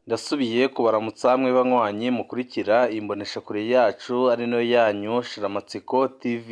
Ndasubiye kubaramutsa hamwe banywanyi mukurikira imboneshakure yacu ari no yanyu Shiramatsiko TV.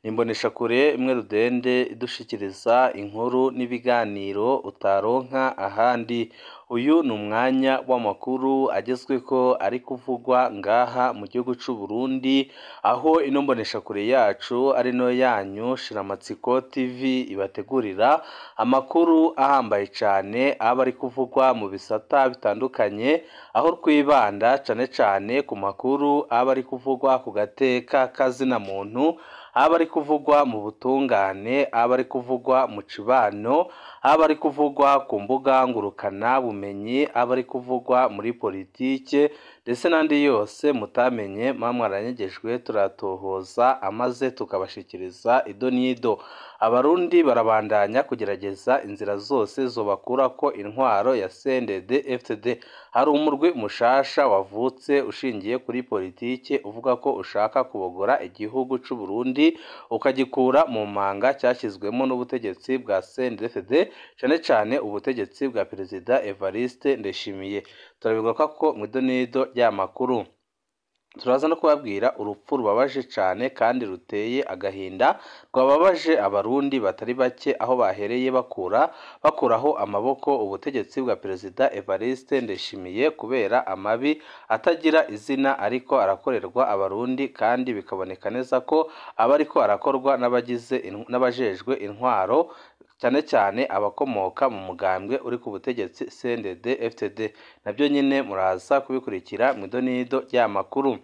Imboneshakure imwe rudende idushikiriza inkuru n'ibiganiro utaronka ahandi. Uyu ni umwanya w'amakuru agezweko ari kuvugwa ngaha mu gihugu c'u Burundi, aho ino mboneshakure yacu ari no yanyu Shiramatsiko TV ibategurira amakuru ahambaye cane aba ari kuvugwa mu bisata bitandukanye, aho twibanda cane ku makuru aba ari kuvugwa ku gateka kazina muntu, aba ari kuvugwa mu butungane, aba ari kuvugwa mu cibano, aba ari kuvugwa ku mbuga ngurukana bumenyi, aba ari kuvugwa muri politike ndetse n'andi yose mutamenye mwaranyegejwe turatohoza amaze tukabashikiriza ido n'ido. Abarundi barabandanya kugerageza inzira zose zobakurako intwaro ya CNDD-FDD. Hari umurwi mushasha wavutse ushingiye kuri politike uvuga ko ushaka kubogora igihugu c'u Burundi ukagikura mu manga cyashyizwemo n'ubutegetsi bwa CNDD-FDD, cane ubutegetsi bwa Perezida Evariste Ndayishimiye. Turabivuga ko mu ido n'ido ry'amakuru turaza no kubabwira urupfu rubabaje cane kandi ruteye agahinda rwababaje abarundi batari bake, aho bahereye bakuraho amaboko ubutegetsi bwa Perezida Evariste Ndayishimiye kubera amabi atagira izina ariko arakorerwa abarundi, kandi bikaboneka neza ko aba ariko arakorwa n'abajejwe intwaro cyane abakomoka mu mugambwe uri ku butegetsi CNDD-FDD. Nabyo nyine muraza kubikurikira mu ido n'ido ry'amakuru.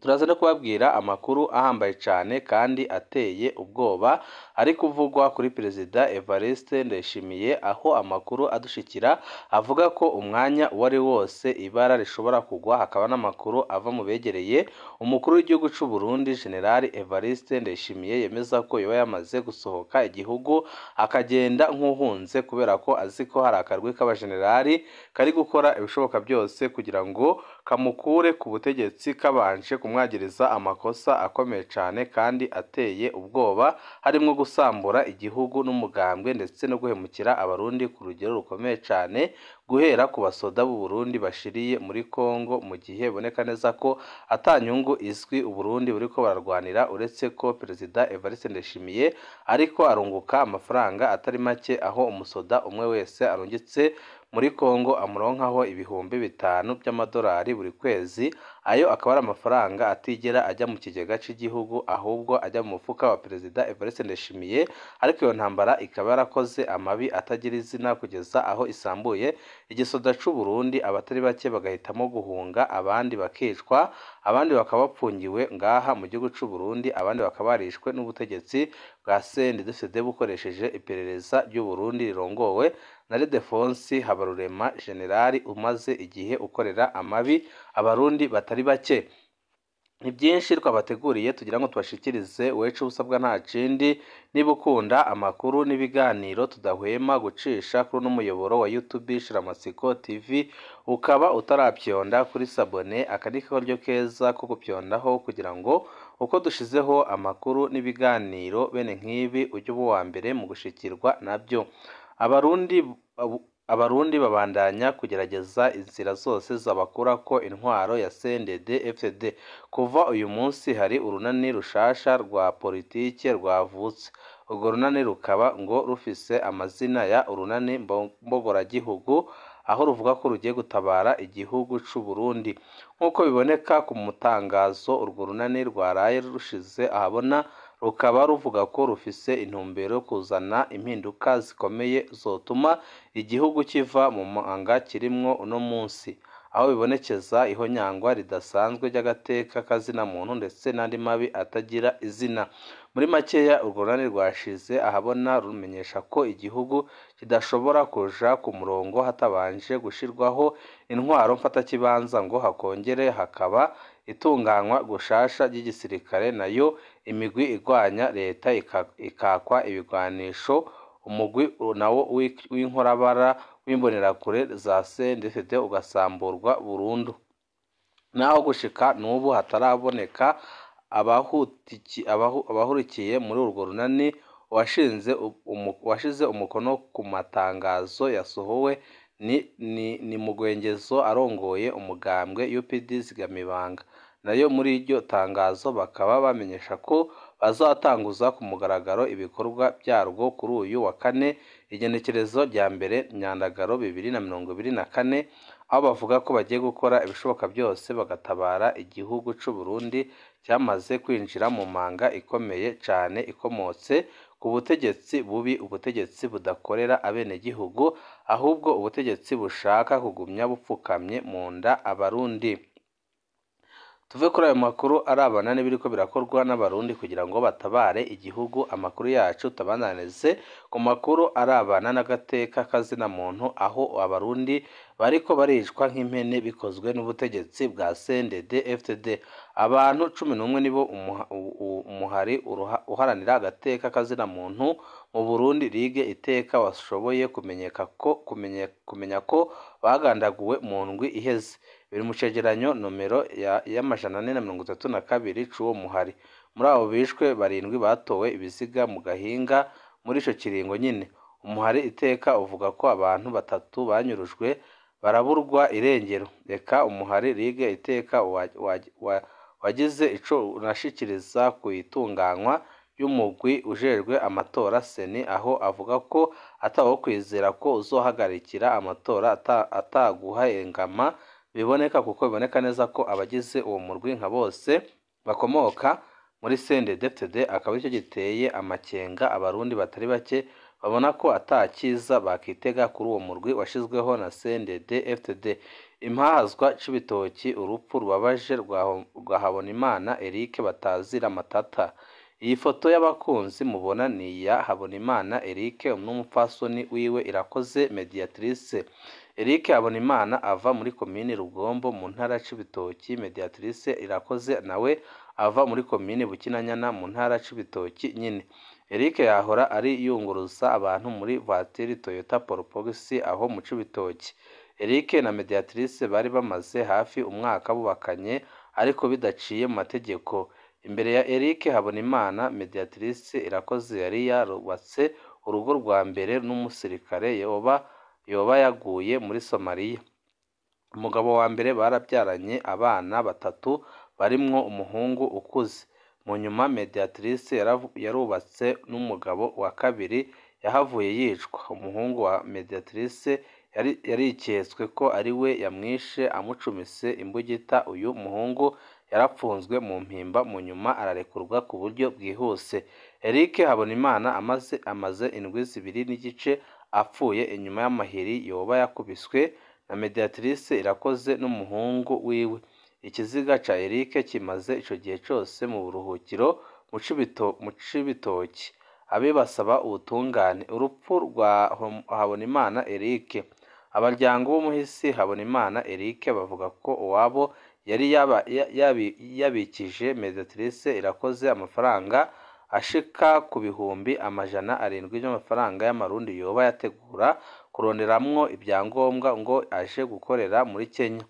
Turaza no kubabwira amakuru ahambaye cane kandi ateye ubwoba ari kuvugwa kuri Perezida Evariste Ndayishimiye, aho amakuru adushikira avuga ko umwanya wari wose ibara rishobora kugwa. Hakaba n'amakuru ava mu begereye umukuru w'igihugu c'u Burundi General Evariste Ndayishimiye yemeza ko yoba yamaze gusohoka igihugu akagenda nk'uhunze, kubera ko azi ko hari akarwi k'abajenerali kari gukora ibishoboka byose kugira ngo kamukure ku butegetsi kabanje kumwagiriza amakosa akomeye cane kandi ateye ubwoba, harimwo gusambura igihugu n'umugambwe ndetse no guhemukira abarundi ku rugero rukomeye cane, guhera ku basoda b'u Burundi bashiriye muri Kongo, mu gihe boneka neza ko atanyungu izwi u Burundi buriko bararwanira, uretse ko Perezida Evariste Ndayishimiye ariko arunguka amafaranga atari make, aho umusoda umwe wese arungitse muri Kongo amuronkaho ibihumbi 5 by'amadolari buri kwezi. Ayo akaba ari amafaranga atigera ajya mu kigega cy'igihugu, ahubwo ajya mu mufuka wa Perezida Evariste Ndayishimiye. Ariko iyo ntambara ikaba yarakoze amabi atagira izina kugeza aho isambuye igisoda c'u Burundi, abatari bake bagahitamo guhunga, abandi bakicwa, abandi bakaba bapfungiwe ngaha mu gihugu c'u Burundi, abandi bakaba barishwe n'ubutegetsi bwa CNDD-FDD bukoresheje iperereza ry'u Burundi rirongowe na Ildefonsi Habarurema, generali umaze igihe ukorera amabi abarundi batari bake. Ni byinshi twabateguriye tugira ngo tubashikirize, wecu usabwa nta kindi, niba ukunda amakuru n'ibiganiro tudahwema gucisha kuri n'umuyoboro wa YouTube Shiramatsiko TV, ukaba utarapyonda kuri sabone, akandi karyo keza ko gupyondaho kugira ngo uko dushizeho amakuru n'ibiganiro bene nk'ibi ujye uba uwa mbere mu gushikirwa nabyo. Abarundi babandanya kugerageza inzira zose zabakura ko intwaro ya CNDD-FDD. Kuva uyu munsi hari urunani rushasha rwa politike rwavutse. Urwo runani rukaba ngo rufise amazina ya urunani mbogoragihugu, aho ruvuga ko rugiye gutabara igihugu c'u Burundi. Nk'uko biboneka ku mutangazo urwo runani rwaraye rushize ahabona, rukaba ruvuga ko rufise intumbero yo kuzana impinduka zikomeye zotuma igihugu kiva mu manga kirimwo uno munsi, aho bibonekeza ihonyangwa ridasanzwe ry'agateka kazina muntu ndetse n'andi mabi atagira izina. Muri makeya urwo runani rwashize ahabona rumenyesha ko igihugu kidashobora kuja ku murongo hatabanje gushirwaho intwaro mfatakibanza ngo hakongere hakaba itunganywa gushasha ry'igisirikare, nayo imigwi igwanya leta ikakwa ibigwanisho, umugwi nawo w'inkorabara w'imbonerakure za CNDD-FDD ugasamburwa burundu. Naho gushika n'ubu hataraboneka abahurikiye muri urwo runani washize umukono ku matangazo yasohowe ni Mugwengezo arongoye umugambwe UPD Zigamibanga. Nayo muri iryo tangazo bakaba bamenyesha ko bazatanguza ku mugaragaro ibikorwa byarwo kuri uyu wa kane igenekerezo rya mbere Nyandagaro 2024, aho bavuga ko bagiye gukora ibishoboka byose bagatabara igihugu c'u Burundi cyamaze kwinjira mu manga ikomeye cyane ikomotse ku butegetsi bubi, ubutegetsi budakorera abenegihugu ahubwo ubutegetsi bushaka kugumya bupfukamye mu nda abarundi. Tuve kuri ayo makuru arabana n'ibiriko birakorwa n'abarundi kugira ngo batabare igihugu. Amakuru yacu tabananize ku makuru arabana n'agateka kazina muntu, aho abarundi bariko baricwa nk'impene bikozwe n'ubutegetsi bwa CNDD-FDD. Abantu 11 nibo umuhari uharanira agateka kazina muntu mu Burundi Ligue Iteka washoboye kumenya ko bagandaguwe mu ndwi iheze. Biri mu cegeranyo nomero y'amajana 432 c'uwo muhari. Muri abo bishwe 7 batowe ibiziga mu gahinga muri ico kiringo nyine. Umuhari Iteka uvuga ko abantu 3 banyurujwe baraburwa irengero. Reka umuhari Ligue Iteka wagize ico unashikiriza ku itunganywa y'umugwi ujejwe amatora seni, aho avuga ko atawo kwizera ko uzohagarikira amatora ataguhengama biboneka, kuko biboneka neza ko abagize uwo murwi nka bose bakomoka muri CNDD-FDD. Akaba icyo giteye amakenga abarundi batari bake babona ko atakiza bakitega kuri uwo murwi washizweho na CNDD-FDD. Impahazwa c'ibitoki, urupfu rubabaje rwa Habonimana Eric batazira matata. Iyi foto y'abakunzi mubona ni ya Habonimana Eric n'umupfasoni wiwe Irakoze Mediatrice. Eric Habonimana ava muri komine Rugombo mu ntara c'ibitoki. Mediatrice Irakoze nawe ava muri komine Bukinanyana mu ntara c'ibitoki nyine. Eric yahora ari yunguruza abantu muri voiture Toyota Probox aho mu c'ibitoki. Eric na Mediatrice bari bamaze hafi umwaka bubakanye ariko bidaciye mu mategeko. Imbere ya Eric Habonimana, Mediatrice Irakoze yari yarubatse urugo rwa mbere n'umusirikare yoba yaguye muri Somalia. Umugabo wa mbere barabyaranye abana 3 barimwo umuhungu ukuze. Mu nyuma Mediatrice yarubatse n'umugabo wa kabiri yahavuye yicwa. Umuhungu wa Mediatrice yariketswe ko ari we yamwishe amucumise imbugita. Uyu muhungu yarapfunzwe mu mpimba, mu nyuma ararekurwa ku buryo bwihuse. Eric Habonimana amaze indwi 2 n'igice apfuye inyuma y'amahiri yoba yakubiswe na Mediatrice Irakoze n'umuhungu wiwe. Ikiziga ca Eric kimaze ico gihe cyose mu buruhukiro mu Cibitoki. Abe basaba ubutungane. Urupfu rwa Habonimana Eric. Abaryango b'umuhisi Habonimana Eric bavuga ko uwabo yari yabikije Mediatrice Irakoze amafaranga ashika ku bihumbi 700 by'amafaranga y'amarundi yoba yategura kuronderamwo ibyangombwa ngo aje gukorera muri Kenya.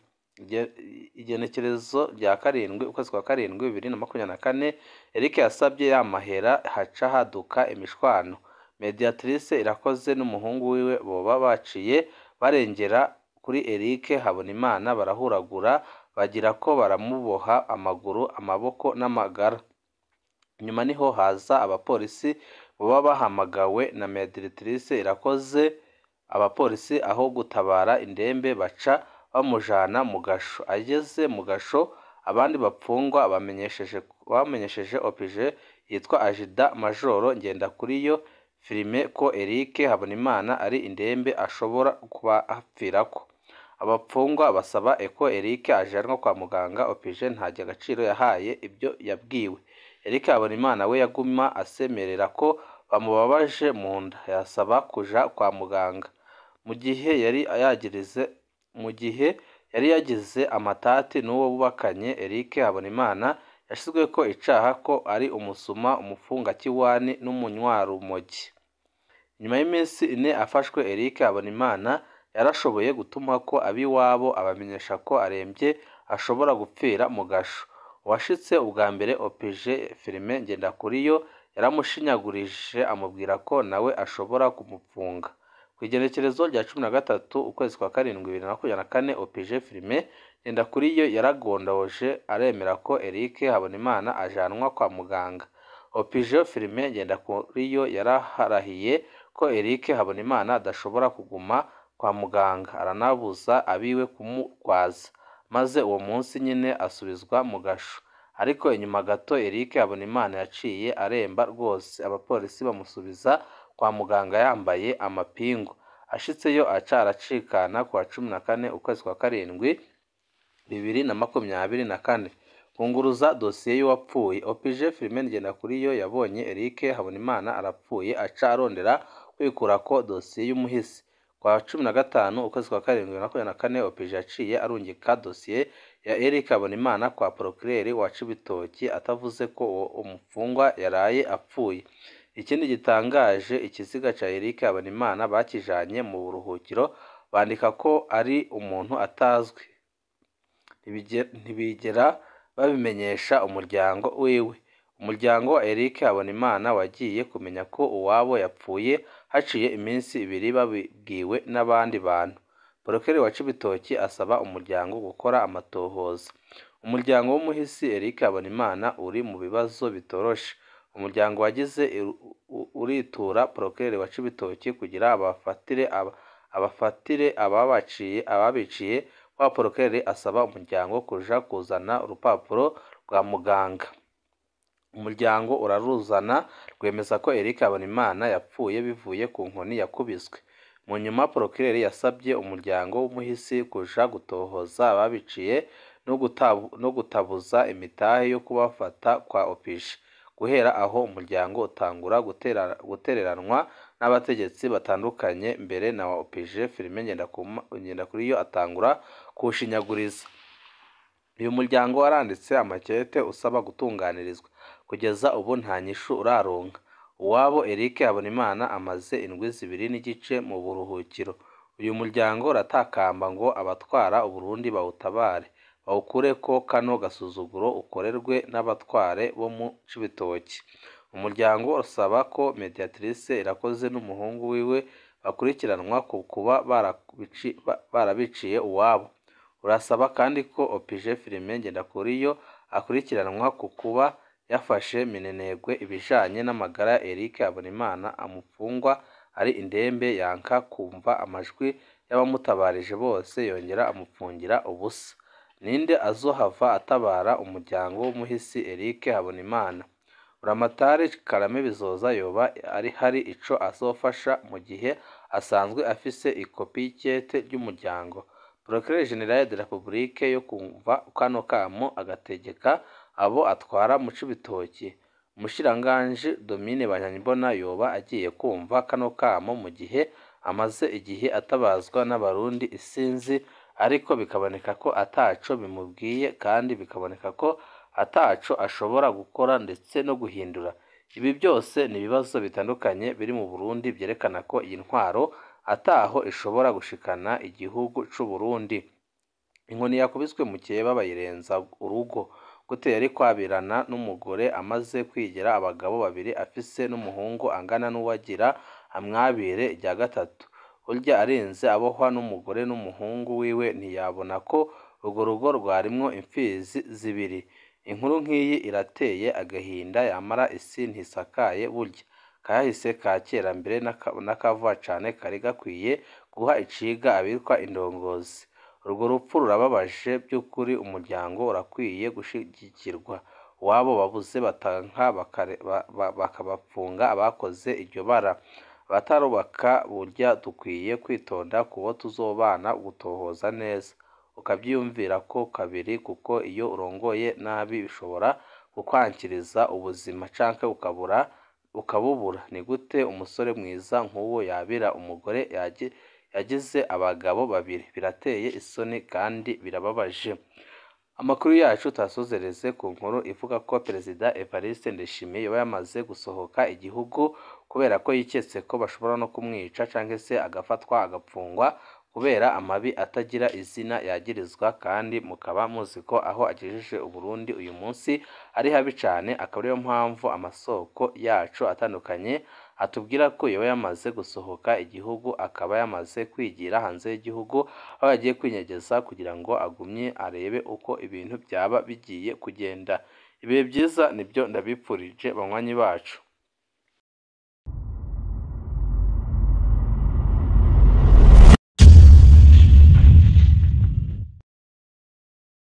Igenekerezo rya 7 ukwezi kwa 7 2024 Eric yasabye yamahera haca haduka imishwano. Mediatrice Irakoze n'umuhungu wiwe boba baciye barengera kuri Eric Habonimana barahuragura bagira ko baramuboha amaguru, amaboko n'amagara. Nyuma niho haza abapolisi boba bahamagawe na Mediatrice Irakoze. Abapolisi aho gutabara indembe baca bamujana mu gasho. Ageze mu gasho abandi bapfungwa bamenyesheje OPG yitwa Ajida Majoro Ngendakuriyo filime ko Eric Habonimana ari indembe ashobora kuba hapfirako. Abapfungwa basaba ko Eric ajanwa kwa muganga. OPG ntajya agaciro yahaye ibyo yabwiwe. Eric Habonimana we yaguma asemerera ko bamubabaje mu nda, yasaba kuja kwa muganga. Mu gihe yari yagize amatati n'uwo bubakanye, Eric Habonimana yashizwe ko icaha ko ari umusuma, umufunga kiwani n'umunywarumogi. Nyuma y'iminsi 4 afashwe, Eric Habonimana yarashoboye gutuma ko abiwabo abamenyesha ko arembye ashobora gupfira mu gasho. Washitse ubwa mbere OPG filime Ngendakuriyo yaramushinyagurije amubwira ko nawe ashobora kumupfunga. ku igenekerezo rya 13 ukwezi kwa 7 2024 OPG Firmin Ngendakuriyo yaragondoje aremera ko Eric Habonimana ajanwa kwa muganga. OPG Firmin Ngendakuriyo yaraharahiye ko Eric Habonimana adashobora kuguma kwa muganga, aranabuza abiwe kumukwaza, maze uwo munsi nyine asubizwa mu gasho. Ariko inyuma gato Eric Habonimana yaciye aremba rwose, abapolisi bamusubiza kwa muganga yambaye amapingu. Ashitseyo aracikana ku wa 14 ukwezi kwa 7 2024 kunguruza dosiye y'uwapfuye. OPG Firmin Ngendakuriyo yabonye Eric Habonimana arapfuye aca arondera kwikurako dosiye y'umuhisi. Kwa 15 ukwezi kwa 7 2024 OPG yaciye arungika dosiye ya Eric Habonimana kwa procureur wa Cibitoki atavuze ko uwo umufungwa yaraye apfuye. Ikindi gitangaje, ikiziga ca Eric Habonimana bakijanye mu buruhukiro bandika ko ari umuntu atazwi, ntibigera babimenyesha umuryango wiwe. Umuryango wa Eric Habonimana wagiye kumenya ko uwabo yapfuye haciye iminsi 2 babibwiwe n'abandi bantu. Procureur wa Cibitoki asaba umuryango gukora amatohoza. Umuryango w'umuhisi Eric Habonimana uri mu bibazo bitoroshe. Umuryango wagize uritura Procureur wa Cibitoki kugira abafatire ababiciye. Wa Procureur asaba umuryango kuja kuzana urupapuro rwa muganga. Umuryango uraruzana rwemeza ko Eric Habonimana yapfuye bivuye ku nkoni yakubiswe. Mu nyuma Procureur yasabye umuryango w'umuhisi kuja gutohoza ababiciye no gutabuza imitahe yo kubafata kwa OPG. Guhera aho umuryango utangura gutereranwa n'abategetsi batandukanye, mbere na OPG Firmin Ngendakuriyo atangura kushinyaguriza. Uyu muryango waranditse amakete usaba gutunganirizwa. Kugeza ubu nta nyishu uraronka. Uwabo Eric Habonimana amaze indwi 2 n'igice mu buruhukiro. Uyu muryango uratakamba ngo abatwara Uburundi bawutabare, bawukure ko kano gasuzuguro ukorerwe n'abatware bo mu Cibitoki. Umuryango usaba ko mediatrice Irakoze n'umuhungu wiwe bakurikiranwa ku kuba barabiciye uwabo. Urasaba kandi ko OPG Firmin Ngendakuriyo akurikiranwa ku kuba yafashe minenegwe ibijanye n'amagara ya Eric Habonimana amufungwa ari indembe, yanka kumva amajwi y'abamutabarije bose, yongera amupfungira ubusa. Ninde azohava atabara umuryango w'umuhisi Eric Habonimana? Buramatari Karame Bizoza yoba hari ico azofasha mu gihe asanzwe afise ikopi y'ikete ry'umuryango. Procureur General de la République yo kumva kano kamo agategeka abo atwara mu Cibitoki. Umushiranganje Domine Banyanibona yoba agiye kumva kano kamo mu gihe amaze igihe atabazwa n'abarundi isinzi, ariko bikaboneka ko ataco bimubwiye kandi bikaboneka ko ataco ashobora gukora ndetse no guhindura. Ibi byose ni ibibazo bitandukanye biri mu Burundi byerekana ko iyi ntwaro ataho ishobora gushikana igihugu c'u Burundi. Inkoni yakubiswe mu keba bayirenza urugo. Gute yari kwabirana n'umugore amaze kwigera abagabo babiri afise n'umuhungu angana n'uwagira amwabire rya gatatu. Urya arenze abohwa n'umugore n'umuhungu wiwe ntiyabona ko urwo rugo rwarimwo imfizi zibiri. Inkuru nk'iyi irateye agahinda, yamara isi ntisakaye burya. Kahise ka kera mbere n'akavuga cane kari gakwiye guha iciga abitwa indongozi. Urwo rupfu rurababaje by'ukuri, umuryango urakwiye gushigikirwa. Wabo babuze batanka bakabapfunga abakoze iryo bara. Batarubaka burya dukwiye kwitonda kubo tuzobana gutohoza neza. Ukabyiyumvira ko kabiri, kuko iyo urongoye nabi bishobora kukwankiriza ubuzima canke ukabubura. Ni gute umusore mwiza nk'uwo yabira umugore yagize abagabo babiri? Birateye isoni kandi birababaje. Amakuru yacu tasozereze ku nkuru ivuga ko Perezida Evariste Ndayishimiye yoba yamaze gusohoka igihugu kubera ko yiketse ko bashobora no kumwica canke se agafatwa agapfungwa kubera amabi atagira izina yagirizwa, kandi mukaba muzi ko aho agejeje Uburundi uyu munsi ari habi cane. Akaba ariyo mpamvu amasoko yacu atandukanye atubwira ko yoba yamaze gusohoka igihugu, akaba yamaze kwigira hanze y'igihugu, aho yagiye kwinyegeza kugira ngo agumye arebe uko ibintu byaba bigiye kugenda. Ibihe byiza nibyo ndabipfurije banywanyi bacu.